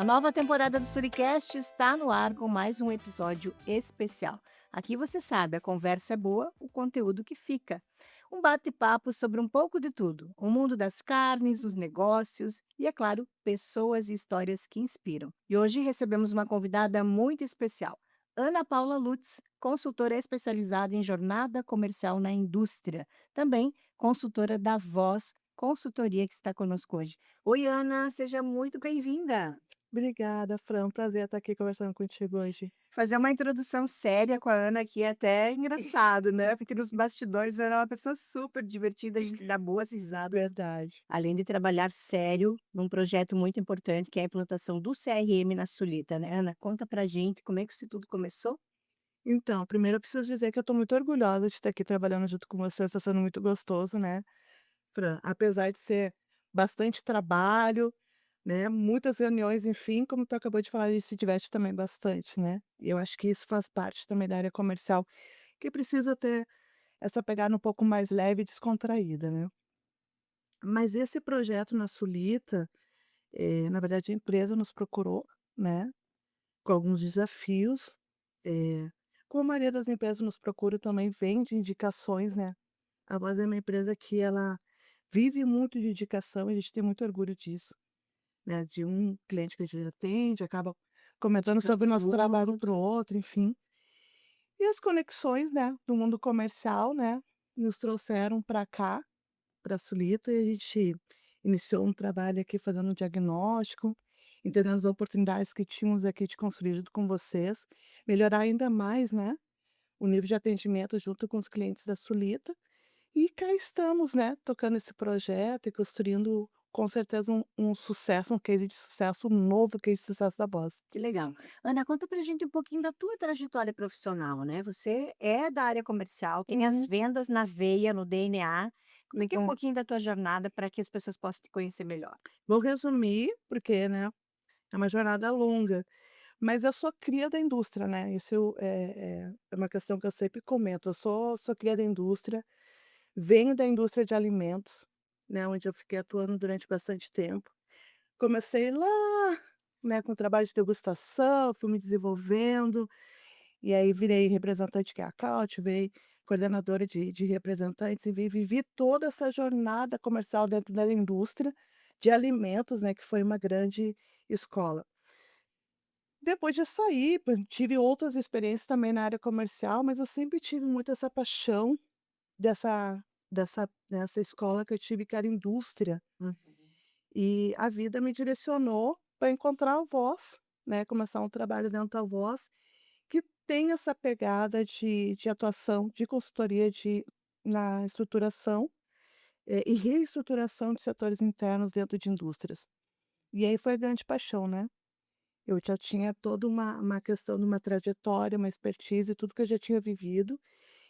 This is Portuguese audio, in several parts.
nova temporada do Suricast está no ar com mais um episódio especial. Aqui você sabe, a conversa é boa, o conteúdo que fica. Um bate-papo sobre um pouco de tudo: o mundo das carnes, os negócios e, é claro, pessoas e histórias que inspiram. E hoje recebemos uma convidada muito especial, Ana Paula Lutz, consultora especializada em jornada comercial na indústria, também consultora da Voz Consultoria, que está conosco hoje. Oi, Ana, seja muito bem-vinda. Obrigada, Fran. Prazer estar aqui conversando contigo hoje. Fazer uma introdução séria com a Ana aqui é até engraçado, né, porque nos bastidores ela é uma pessoa super divertida, a gente dá boas risadas, Verdade. além de trabalhar sério num projeto muito importante, que é a implantação do CRM na Sulita, né, Ana? Conta pra gente como é que isso tudo começou? Então, primeiro eu preciso dizer que eu estou muito orgulhosa de estar aqui trabalhando junto com você, está sendo muito gostoso, né, Fran? Apesar de ser bastante trabalho, né, muitas reuniões, enfim, como tu acabou de falar, a gente se diverte também bastante, né? E eu acho que isso faz parte também da área comercial, que precisa ter essa pegada um pouco mais leve e descontraída, né? Mas esse projeto na Sulita, na verdade a empresa nos procurou, né? Com alguns desafios, eh, como a maioria das empresas nos procura também vem de indicações, né. A Voz é uma empresa que ela vive muito de indicação, e a gente tem muito orgulho disso, né, de um cliente que a gente atende, acaba comentando Indicando sobre o nosso o trabalho outro. para o outro, enfim. E as conexões, né, do mundo comercial, né, nos trouxeram para cá, para a Sulita, e a gente iniciou um trabalho aqui fazendo um diagnóstico, entendendo as oportunidades que tínhamos aqui de construir junto com vocês, melhorar ainda mais, né, o nível de atendimento junto com os clientes da Sulita. E cá estamos, né, tocando esse projeto e construindo com certeza um sucesso, um case de sucesso, um novo case de sucesso da Boss. Que legal. Ana, conta pra gente um pouquinho da tua trajetória profissional, né, você é da área comercial, tem as Uhum. vendas na veia, no DNA. Como é que é um É. pouquinho da tua jornada para que as pessoas possam te conhecer melhor? Vou resumir, porque, né, é uma jornada longa. Mas eu sou cria da indústria, né, isso é uma questão que eu sempre comento, eu sou cria da indústria, venho da indústria de alimentos, né, onde eu fiquei atuando durante bastante tempo. Comecei lá, né, com trabalho de degustação, fui me desenvolvendo, e aí virei representante de account, virei coordenadora de representantes e vivi toda essa jornada comercial dentro da indústria de alimentos, né, que foi uma grande escola. Depois de sair, tive outras experiências também na área comercial, mas eu sempre tive muito essa paixão dessa escola que eu tive, que era indústria. Uhum. E a vida me direcionou para encontrar a Voz, né, começar um trabalho dentro da Voz, que tem essa pegada de atuação, de consultoria na estruturação, e reestruturação de setores internos dentro de indústrias. E aí foi a grande paixão, né. Eu já tinha toda uma questão de uma trajetória, uma expertise, tudo que eu já tinha vivido,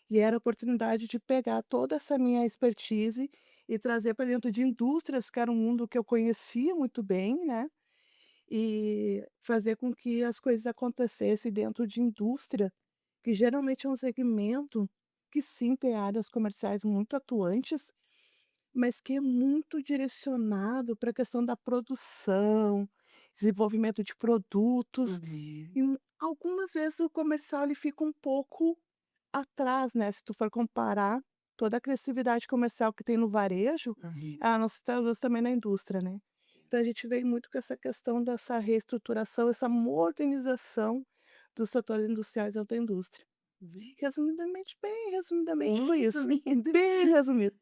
e era a oportunidade de pegar toda essa minha expertise e trazer para dentro de indústrias, que era um mundo que eu conhecia muito bem, né, e fazer com que as coisas acontecessem dentro de indústria, que geralmente é um segmento que sim tem áreas comerciais muito atuantes, mas que é muito direcionado para a questão da produção, desenvolvimento de produtos, Uhum. e algumas vezes o comercial ele fica um pouco atrás, né, se tu for comparar toda a agressividade comercial que tem no varejo, Uhum. nós estamos também na indústria, né. Então a gente vem muito com essa questão dessa reestruturação, essa modernização dos setores industriais dentro da indústria. Bem resumidamente Bem foi isso. resumindo. Bem resumido.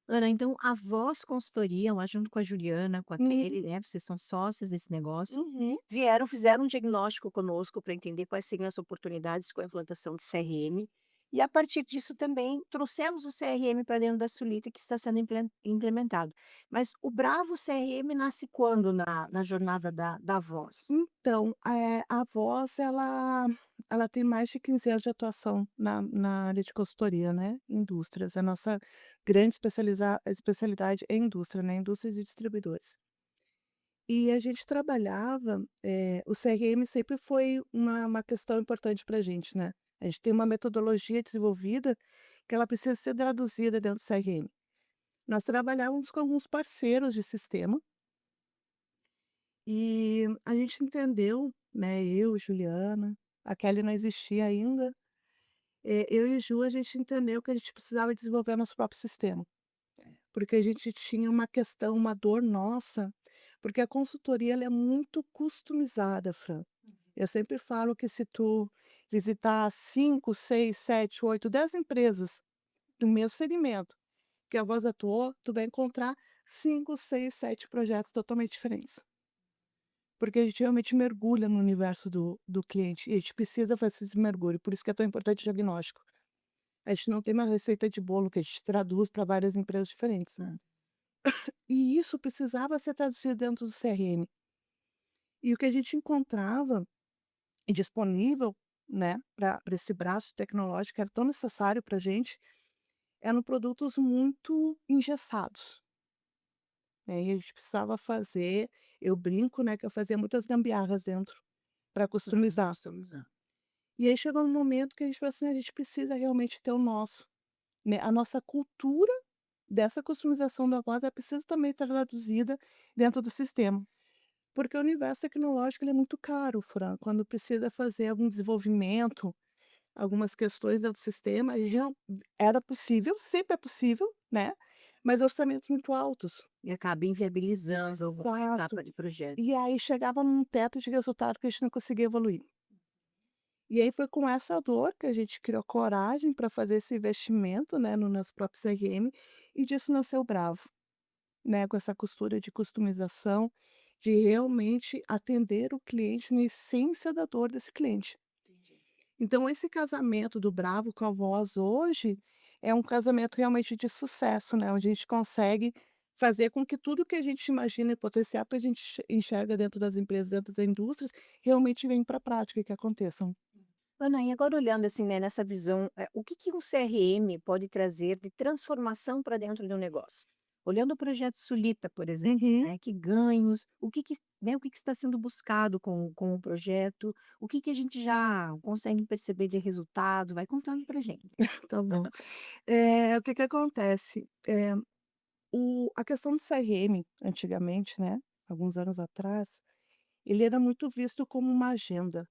Ana, então a Voz Consultoria, lá junto com a Juliana, com a Uhum, Kelly, né, vocês são sócios desse negócio, uhum. vieram, fizeram um diagnóstico conosco para entender quais seriam as oportunidades com a implantação de CRM, e a partir disso também trouxemos o CRM para dentro da Sulita, que está sendo implementado. Mas o Bravo CRM nasce quando na jornada da Voz? Então, a Voz ela tem mais de 15 anos de atuação na área de consultoria, né, indústrias. A nossa grande especialidade é indústria, né, indústrias e distribuidores. E a gente trabalhava, o CRM sempre foi uma questão importante para a gente, né. A gente tem uma metodologia desenvolvida que ela precisa ser traduzida dentro do CRM. Nós trabalhávamos com alguns parceiros de sistema. E a gente entendeu, né, eu, Juliana, a Kelly não existia ainda, eu e Ju, a gente entendeu que a gente precisava desenvolver nosso próprio sistema, porque a gente tinha uma questão, uma dor nossa, porque a consultoria ela é muito customizada, Fran. Eu sempre falo que se tu visitar 5, 6, 7, 8, 10 empresas do mesmo segmento que a Voz atuou, tu vai encontrar 5, 6, 7 projetos totalmente diferentes. Porque a gente realmente mergulha no universo do cliente e a gente precisa fazer esse mergulho, por isso que é tão importante o diagnóstico. A gente não tem uma receita de bolo que a gente traduz para várias empresas diferentes. E isso precisava ser traduzido dentro do CRM. E o que a gente encontrava e disponível, né, para esse braço tecnológico que era tão necessário para a gente, eram produtos muito engessados, né, e a gente precisava fazer, eu brinco, né, que eu fazia muitas gambiarras dentro, para customizar. E aí chegou um momento que a gente falou assim: "A gente precisa realmente ter o nosso", né, a nossa cultura dessa customização da voz, ela precisa também estar traduzida dentro do sistema. Porque o universo tecnológico ele é muito caro, Fran, quando precisa fazer algum desenvolvimento, algumas questões dentro do sistema, e era possível, sempre é possível, né, mas orçamentos muito altos. E acaba inviabilizando a Exato. etapa de projeto. E aí chegava num teto de resultado que a gente não conseguia evoluir. E aí foi com essa dor que a gente criou coragem para fazer esse investimento, né, no nosso próprio CRM, e disso nasceu o Bravo, né, com essa costura de customização, de realmente atender o cliente na essência da dor desse cliente. Entendi. Então esse casamento do Bravo com a Voz hoje é um casamento realmente de sucesso, né, onde a gente consegue fazer com que tudo que a gente imagina e potencial que a gente enxerga dentro das empresas, dentro das indústrias, realmente venha para a prática e que aconteçam. Ana, e agora olhando assim, né, nessa visão, o que que um CRM pode trazer de transformação para dentro do negócio? Olhando o projeto Sulita, por exemplo, Uhum. né, que ganhos, o que que está sendo buscado com o projeto, o que que a gente já consegue perceber de resultado, vai contando pra gente. Tá bom. O que que acontece, a questão do CRM, antigamente, né, alguns anos atrás, ele era muito visto como uma agenda.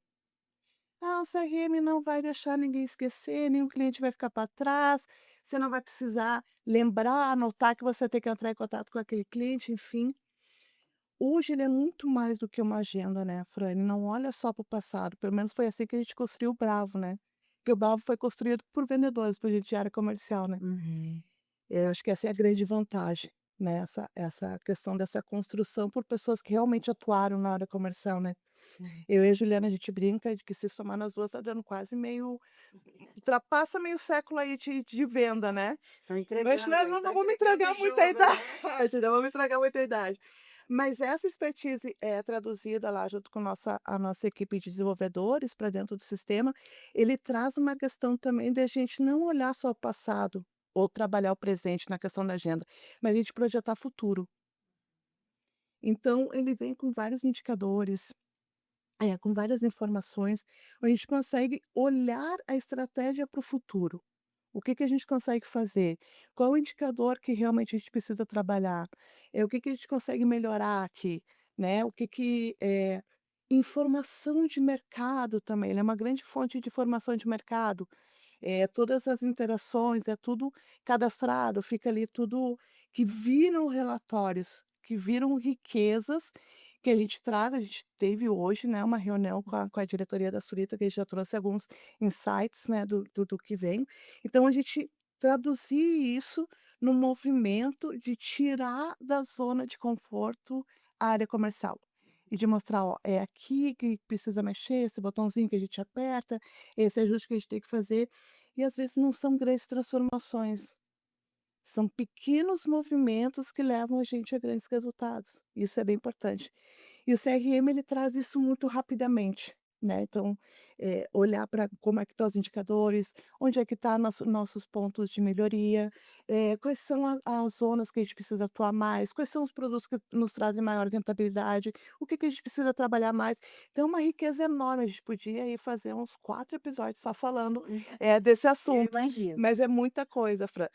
"Ah, o CRM não vai deixar ninguém esquecer, nenhum cliente vai ficar para trás, você não vai precisar lembrar, anotar que você tem que entrar em contato com aquele cliente", enfim. Hoje ele é muito mais do que uma agenda, né, Fran, ele não olha só para o passado, pelo menos foi assim que a gente construiu o Bravo, né, porque o Bravo foi construído por vendedores, por gente de área comercial, né. Uhum. Acho que essa é a grande vantagem, né, essa questão dessa construção por pessoas que realmente atuaram na área comercial, né. Sim. Eu e a Juliana, a gente brinca de que se somar nas 2 tá dando quase meio ultrapassa meio século aí de venda, né. Tá Mas entregando né, aí, não tá vamos entregando entregar o muita jogo, idade, né? não vamos entregar muita idade. Mas essa expertise é traduzida lá junto com a nossa equipe de desenvolvedores para dentro do sistema, ele traz uma questão também de a gente não olhar só o passado, ou trabalhar o presente na questão da agenda, mas a gente projetar futuro. Então ele vem com vários indicadores, com várias informações, a gente consegue olhar a estratégia para o futuro. O que que a gente consegue fazer? Qual o indicador que realmente a gente precisa trabalhar? O que que a gente consegue melhorar aqui, né? O que que informação de mercado também, ele é uma grande fonte de informação de mercado. Todas as interações, é tudo cadastrado, fica ali tudo que viram relatórios, que viram riquezas que a gente teve hoje, né, uma reunião com a diretoria da Surita, que a gente já trouxe alguns insights, né, do que vem. Então a gente traduzir isso no movimento de tirar da zona de conforto a área comercial. E de mostrar: "Ó, é aqui que precisa mexer, esse botãozinho que a gente aperta, esse ajuste que a gente tem que fazer". E às vezes não são grandes transformações, são pequenos movimentos que levam a gente a grandes resultados. Isso é bem importante. E o CRM ele traz isso muito rapidamente, né, então, olhar para como é que estão os indicadores, onde é que está nossos pontos de melhoria, quais são as zonas que a gente precisa atuar mais, quais são os produtos que nos trazem maior rentabilidade, o que que a gente precisa trabalhar mais. Então é uma riqueza enorme, a gente podia aí fazer uns 4 episódios só falando, desse Eu assunto, imagino. mas é muita coisa, Fran.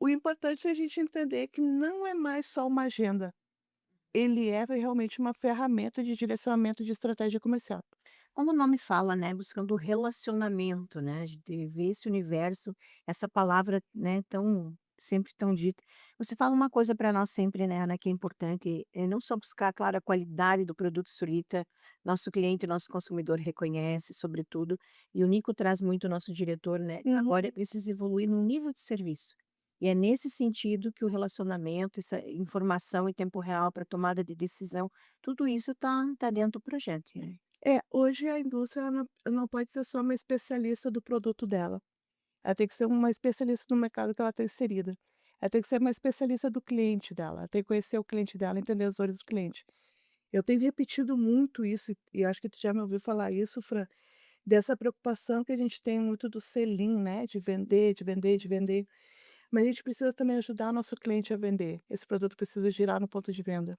O importante é a gente entender que não é mais só uma agenda. ele é realmente uma ferramenta de direcionamento de estratégia comercial. Como o nome fala, né, buscando relacionamento, né, de ver esse universo, essa palavra, né, tão sempre tão dita. Você fala uma coisa para nós sempre, né, Ana, que é importante, não só buscar, claro, a qualidade do produto Surita, nosso cliente, nosso consumidor reconhece, sobretudo, e o Nico traz muito o nosso diretor, né, Uhum. agora é preciso evoluir no nível de serviço. E é nesse sentido que o relacionamento, essa informação em tempo real para tomada de decisão, tudo isso tá dentro do projeto, né. É, hoje a indústria não pode ser só uma especialista do produto dela. Ela tem que ser uma especialista no mercado que ela está inserida. Ela tem que ser uma especialista do cliente dela. Ela tem que conhecer o cliente dela, entender as dores do cliente. Eu tenho repetido muito isso, e acho que tu já me ouviu falar isso, Fran, dessa preocupação que a gente tem muito do selim, né? De vender, de vender, de vender. Mas a gente precisa também ajudar o nosso cliente a vender. Esse produto precisa girar no ponto de venda.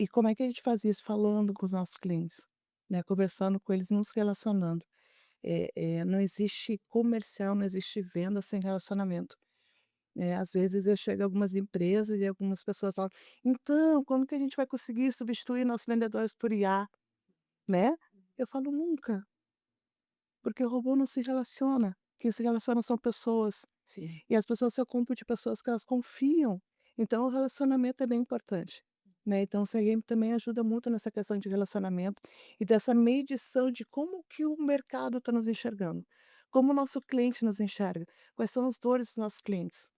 E como é que a gente faz isso? Falando com os nossos clientes, né? Conversando com eles, nos relacionando. Não existe comercial, não existe venda sem relacionamento. Às vezes eu chego a algumas empresas e algumas pessoas falam: "Então, como que a gente vai conseguir substituir nossos vendedores por IA?", né. Eu falo: "Nunca, porque o robô não se relaciona, quem se relaciona são pessoas, Sim. e as pessoas só compram de pessoas que elas confiam". Então o relacionamento é bem importante, né. Então o CRM também ajuda muito nessa questão de relacionamento e dessa medição de como que o mercado está nos enxergando, como o nosso cliente nos enxerga, quais são as dores dos nossos clientes.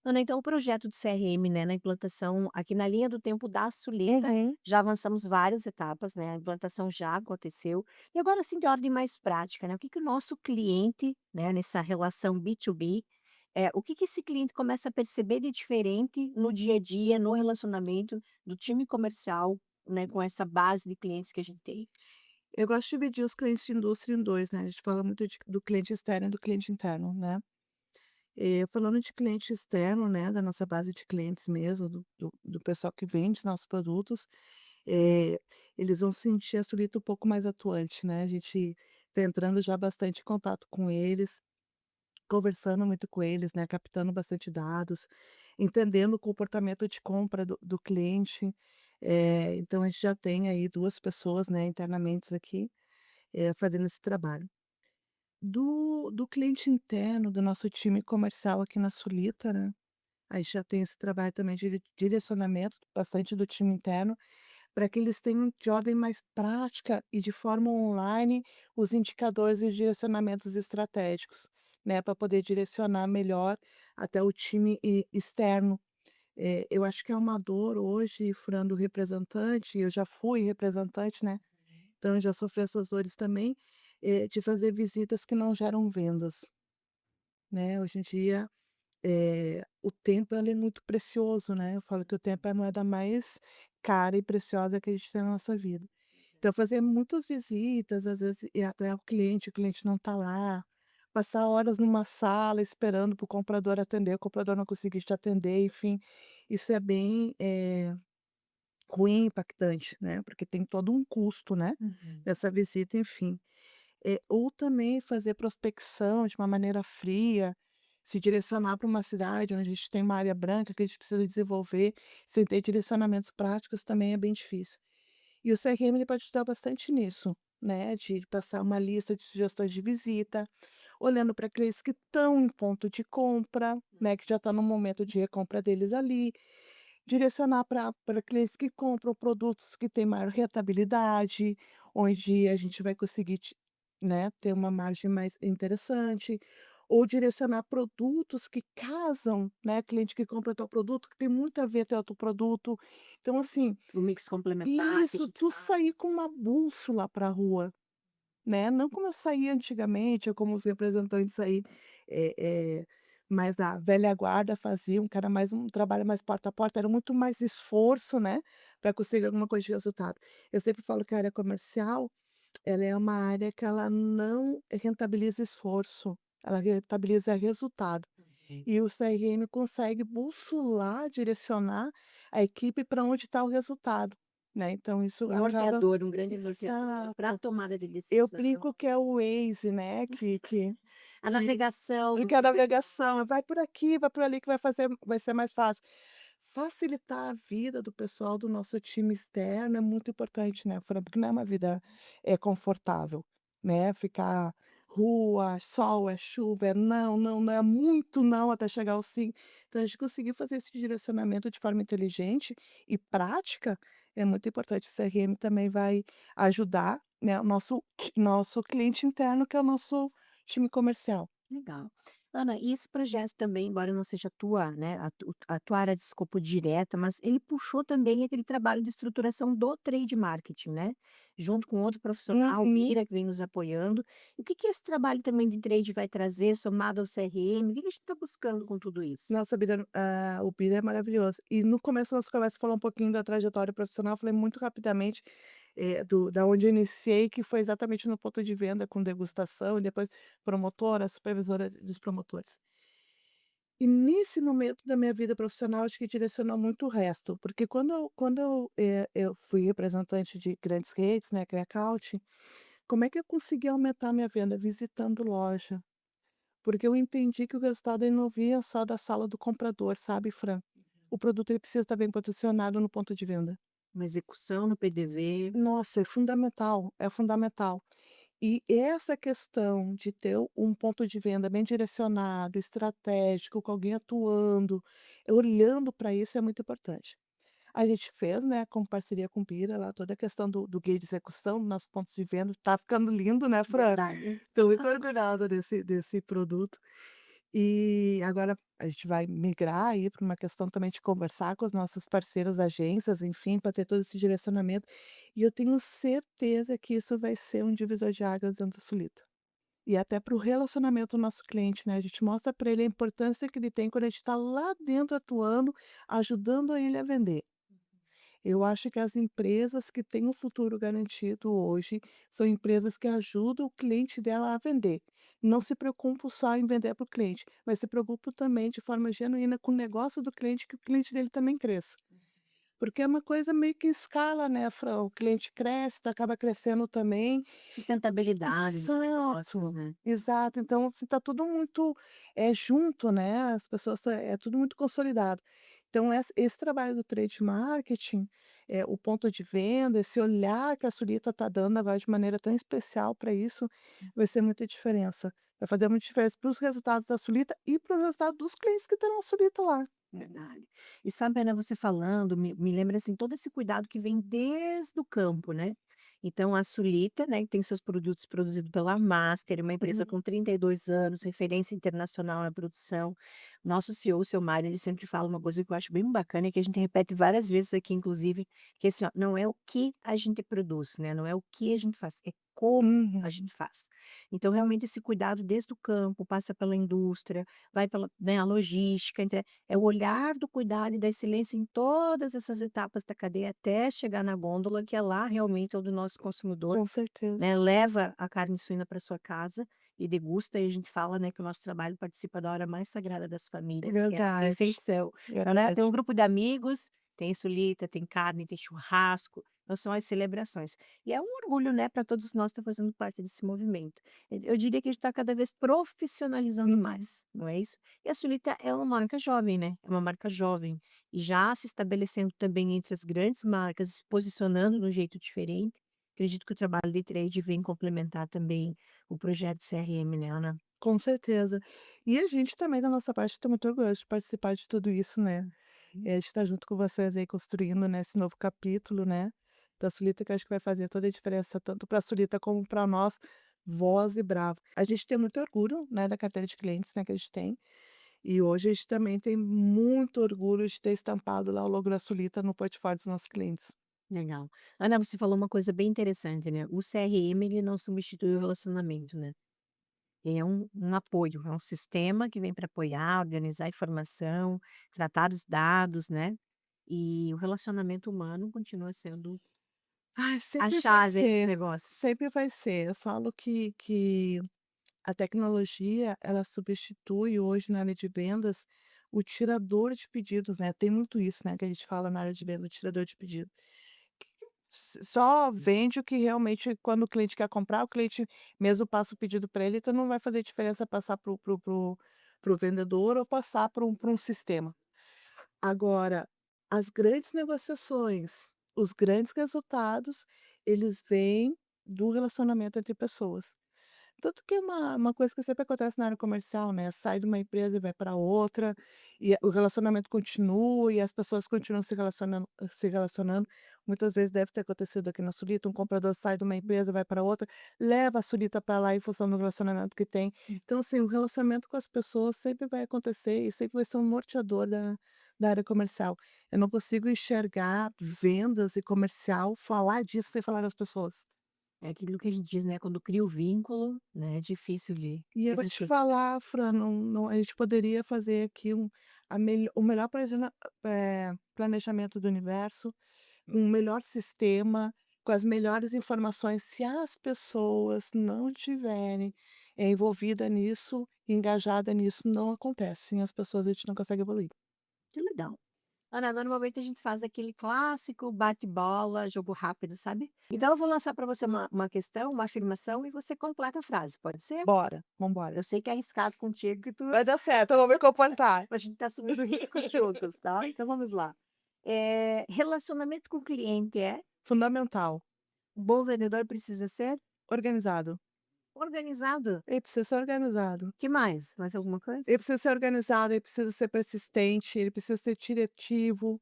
Ana, então o projeto de CRM, né, na implantação aqui na linha do tempo da Suleta, Uhum. já avançamos várias etapas, né, a implantação já aconteceu. E agora assim de ordem mais prática, né, o que que o nosso cliente, né, nessa relação B2B, o que que esse cliente começa a perceber de diferente no dia a dia, no relacionamento do time comercial, né, com essa base de clientes que a gente tem? Eu gosto de dividir os clientes de indústria em 2, né, a gente fala muito do cliente externo e do cliente interno, né. Falando de cliente externo, né, da nossa base de clientes mesmo, do pessoal que vende nossos produtos, eh, eles vão sentir a Sulita um pouco mais atuante, né, a gente tá entrando já bastante em contato com eles, conversando muito com eles, né, captando bastante dados, entendendo o comportamento de compra do cliente. Então a gente já tem aí 2 pessoas, né, internamente aqui, fazendo esse trabalho. Do cliente interno, do nosso time comercial aqui na Sulita, né, a gente já tem esse trabalho também de direcionamento, bastante do time interno, para que eles tenham de ordem mais prática e de forma online os indicadores e os direcionamentos estratégicos, né, para poder direcionar melhor até o time externo. Eu acho que é uma dor hoje, furando o representante, eu já fui representante, né, então eu já sofri essas dores também, de fazer visitas que não geram vendas, né. Hoje em dia, o tempo ele é muito precioso, né, eu falo que o tempo é a moeda mais cara e preciosa que a gente tem na nossa vida. Então fazer muitas visitas, às vezes ir até o cliente não está lá, passar horas numa sala esperando para o comprador atender, o comprador não conseguir te atender, enfim, isso é bem, ruim, impactante, né, porque tem todo um custo, né, Uhum. dessa visita, enfim. Ou também fazer prospecção de uma maneira fria, se direcionar para uma cidade onde a gente tem uma área branca que a gente precisa desenvolver, sem ter direcionamentos práticos também é bem difícil. E o CRM ele pode ajudar bastante nisso, né, de passar uma lista de sugestões de visita, olhando para aqueles que estão em ponto de compra, né, que já está no momento de recompra deles ali, direcionar para aqueles que compram produtos que têm maior rentabilidade, onde a gente vai conseguir né, ter uma margem mais interessante, ou direcionar produtos que casam, né, cliente que compra tal produto, que tem muito a ver com outro produto. Então assim, O mix complementar que a isso, gente tu fala. sair com uma bússola para a rua, né, não como eu saía antigamente ou como os representantes aí, eh mais da velha guarda faziam, que era mais um trabalho mais porta a porta, era muito mais esforço, né, para conseguir alguma coisa de resultado. Eu sempre falo que a área comercial, ela é uma área que ela não rentabiliza esforço, ela rentabiliza resultado. Uhum. E o CRM consegue bussolar, direcionar a equipe para onde está o resultado, né, então isso acaba Norteador, um grande norteador para a exato. tomada de Eu decisão. brinco que é o Waze, né, A que navegação. que é a navegação, vai por aqui, vai por ali que vai ser mais fácil. facilitar a vida do pessoal do nosso time externo é muito importante, né, Fran, porque não é uma vida, confortável, né, ficar rua, sol, é chuva, é não, não, não, é muito não até chegar ao sim. Então a gente conseguir fazer esse direcionamento de forma inteligente e prática é muito importante. O CRM também vai ajudar, né, o nosso cliente interno, que é o nosso time comercial. Legal. Ana, e esse projeto também, embora não seja né, a tua área de escopo direta, mas ele puxou também aquele trabalho de estruturação do trade marketing, né? Junto com outro profissional, o Uhum. Bira, que vem nos apoiando. E o que que esse trabalho também de trade vai trazer, somado ao CRM? O que que a gente está buscando com tudo isso? Nossa, o Bira é maravilhoso. E no começo da nossa conversa falou um pouquinho da trajetória profissional, eu falei muito rapidamente, da onde eu iniciei, que foi exatamente no ponto de venda com degustação e depois promotora, supervisora dos promotores. E nesse momento da minha vida profissional, acho que direcionou muito o resto, porque eu fui representante de grandes redes, né, que é account, como é que eu consegui aumentar minha venda? Visitando loja. Porque eu entendi que o resultado ele não vinha só da sala do comprador, sabe, Fran? O produto ele precisa estar bem posicionado no ponto de venda. Uma execução no PDV. Nossa, é fundamental, é fundamental. E essa questão de ter um ponto de venda bem direcionado, estratégico, com alguém atuando, olhando para isso é muito importante. A gente fez, né, com parceria com o Bira lá, toda a questão do guia de execução dos nossos pontos de venda, tá ficando lindo, né, Fran? Verdade. Estou muito orgulhosa desse produto. E agora a gente vai migrar aí para uma questão também de conversar com os nossos parceiros, agências, enfim, para ter todo esse direcionamento. E eu tenho certeza que isso vai ser um divisor de águas dentro da Sulita. E até para o relacionamento do nosso cliente, né? A gente mostra para ele a importância que ele tem quando a gente está lá dentro atuando, ajudando ele a vender. Eu acho que as empresas que têm um futuro garantido hoje são empresas que ajudam o cliente dela a vender. Não se preocupam só em vender para o cliente, mas se preocupam também de forma genuína com o negócio do cliente, que o cliente dele também cresça. Porque é uma coisa meio que em escala, né, Fran? O cliente cresce, tu acaba crescendo também. Sustentabilidade dos negócios, Exato, né? exato. Então, assim, tá tudo muito, junto, né, as pessoas é tudo muito consolidado. Então esse trabalho do trade marketing, o ponto de venda, esse olhar que a Sulita tá dando agora de maneira tão especial para isso, vai ser muita diferença. Vai fazer muita diferença para os resultados da Sulita e para os resultados dos clientes que estão na Sulita lá. Verdade. E sabe, Ana, você falando, me lembra assim, todo esse cuidado que vem desde o campo, né? Então, a Sulita, né, que tem seus produtos produzidos pela Master, uma empresa Uhum. com 32 anos, referência internacional na produção. Nosso CEO, o seu Mário, ele sempre fala uma coisa que eu acho bem bacana, e que a gente repete várias vezes aqui, inclusive, que assim, ó, não é o que a gente produz, né? Não é o que a gente faz, é como a Uhum. gente faz. Então, realmente, esse cuidado desde o campo, passa pela indústria, vai pela, né, a logística, é o olhar do cuidado e da excelência em todas essas etapas da cadeia até chegar na gôndola, que é lá realmente onde o nosso consumidor, Com certeza. né, leva a carne suína para sua casa e degusta, e a gente fala, né, que o nosso trabalho participa da hora mais sagrada das famílias, que é a Verdade, refeição. Então, né, tem um verdade. grupo de amigos, tem sulita, tem carne, tem churrasco, então são as celebrações. E é um orgulho, né, para todos nós estar fazendo parte desse movimento. Eu diria que a gente está cada vez profissionalizando Uhum. mais, não é isso? E a Sulita é uma marca jovem, né, é uma marca jovem, e já se estabelecendo também entre as grandes marcas, se posicionando de um jeito diferente. Acredito que o trabalho de trade vem complementar também o projeto CRM, né, Ana? Com certeza. E a gente também, da nossa parte, está muito orgulhoso de participar de tudo isso, né. Uhum. De estar junto com vocês aí construindo, né, esse novo capítulo, né, da Sulita, que acho que vai fazer toda a diferença tanto para a Sulita como para nós, Voz e Bravo. A gente tem muito orgulho, né, da carteira de clientes, né, que a gente tem, e hoje a gente também tem muito orgulho de ter estampado lá o logo da Sulita no portfólio dos nossos clientes. Legal. Ana, você falou uma coisa bem interessante, né? O CRM, ele não substitui o relacionamento, né? É um apoio, é um sistema que vem para apoiar, organizar a informação, tratar os dados, né? E o relacionamento humano continua sendo Ai, a sempre vai chave aí dos ser, negócios. sempre vai ser. Eu falo que a tecnologia, ela substitui hoje na área de vendas o tirador de pedidos, né, tem muito isso, né, que a gente fala na área de venda, o tirador de pedido. Só vende o que realmente quando o cliente quer comprar, o cliente mesmo passa o pedido para ele, então não vai fazer diferença passar para o vendedor ou passar para um sistema. Agora, as grandes negociações, os grandes resultados, eles vêm do relacionamento entre pessoas. Tanto que é uma coisa que sempre acontece na área comercial, né, sai de uma empresa e vai para outra, e o relacionamento continua e as pessoas continuam se relacionando. Muitas vezes deve ter acontecido aqui na Sulita, um comprador sai de uma empresa, vai para outra, leva a Sulita para lá em função do relacionamento que tem. Então, assim, o relacionamento com as pessoas sempre vai acontecer e sempre vai ser um norteador da área comercial. Eu não consigo enxergar vendas e comercial, falar disso sem falar das pessoas. É aquilo que a gente diz, né, quando cria o vínculo, né, é difícil de E eu vou te desistir. falar, Fran, não, a gente poderia fazer aqui o melhor planejamento do universo, um melhor sistema, com as melhores informações. Se as pessoas não tiverem envolvida nisso, engajada nisso, não acontece. Sem as pessoas a gente não consegue evoluir. Que legal. Ana, normalmente a gente faz aquele clássico bate-bola, jogo rápido, sabe? Então eu vou lançar para você uma questão, uma afirmação e você completa a frase, pode ser? Bora, vambora. Eu sei que é arriscado contigo que tu Vai dar certo, eu vou me comportar. a gente tá assumindo riscos juntos, tá? Então vamos lá. Relacionamento com o cliente é Fundamental. um bom vendedor precisa ser Organizado. organizado. Ele precisa ser organizado. Que mais? Mais alguma coisa? Ele precisa ser organizado, ele precisa ser persistente, ele precisa ser diretivo,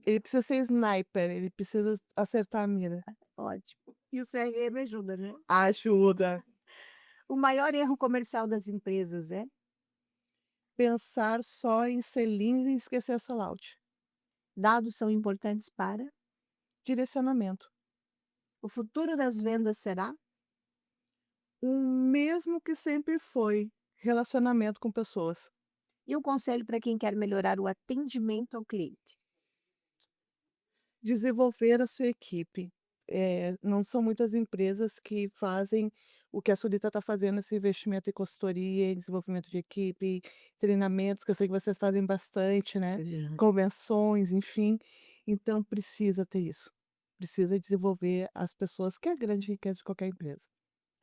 ele precisa ser sniper, ele precisa acertar a mira. Ótimo. E o CRM ajuda, né? Ajuda. O maior erro comercial das empresas é Pensar só em selinhos e esquecer a sellout. dados são importantes para Direcionamento. o futuro das vendas será O mesmo que sempre foi, relacionamento com pessoas. e um conselho para quem quer melhorar o atendimento ao cliente. Desenvolver a sua equipe. Não são muitas empresas que fazem o que a Solita está fazendo, esse investimento em consultoria, em desenvolvimento de equipe, treinamentos, que eu sei que vocês fazem bastante, né? Uhum. Convenções, enfim. Então precisa ter isso. Precisa desenvolver as pessoas, que é a grande riqueza de qualquer empresa.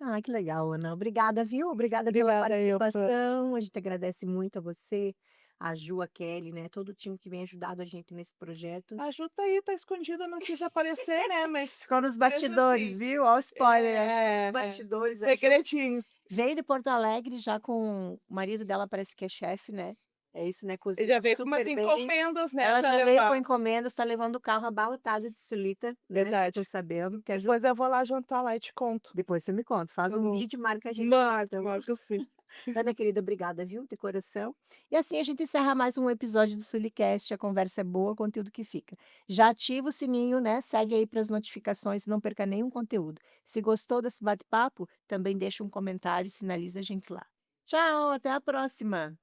Ah, que legal, Ana. Obrigada, viu? Obrigada pela Obrigada, participação. A gente agradece muito a você, a Ju, a Kelly, né? Todo o time que vem ajudado a gente nesse projeto. a Ju tá aí, tá escondida, não quis aparecer, né? Mas Ficou nos deixa bastidores, assim. viu? Olha o spoiler aí. É, Bastidores. A Ju segredinho. veio de Porto Alegre já com o marido dela, parece que é chefe, né? É isso, né? Ele Cozinha já veio com umas super bem. encomendas, né, Ela pra já veio com levar. encomendas, tá levando o carro abarrotado de sulita, né? Tô Verdade. sabendo. Que a Ju... Depois eu vou lá jantar lá e te conto. Depois você me conta. Faz Tá um bom. vídeo e marca a gente. Marco, marco sim. Ana querida, obrigada, viu, de coração. E assim a gente encerra mais um episódio do Sulicast. A conversa é boa, o conteúdo que fica. Já ativa o sininho, né? Segue aí para as notificações, não perca nenhum conteúdo. Se gostou desse bate-papo, também deixa um comentário e sinaliza a gente lá. Tchau, até a próxima.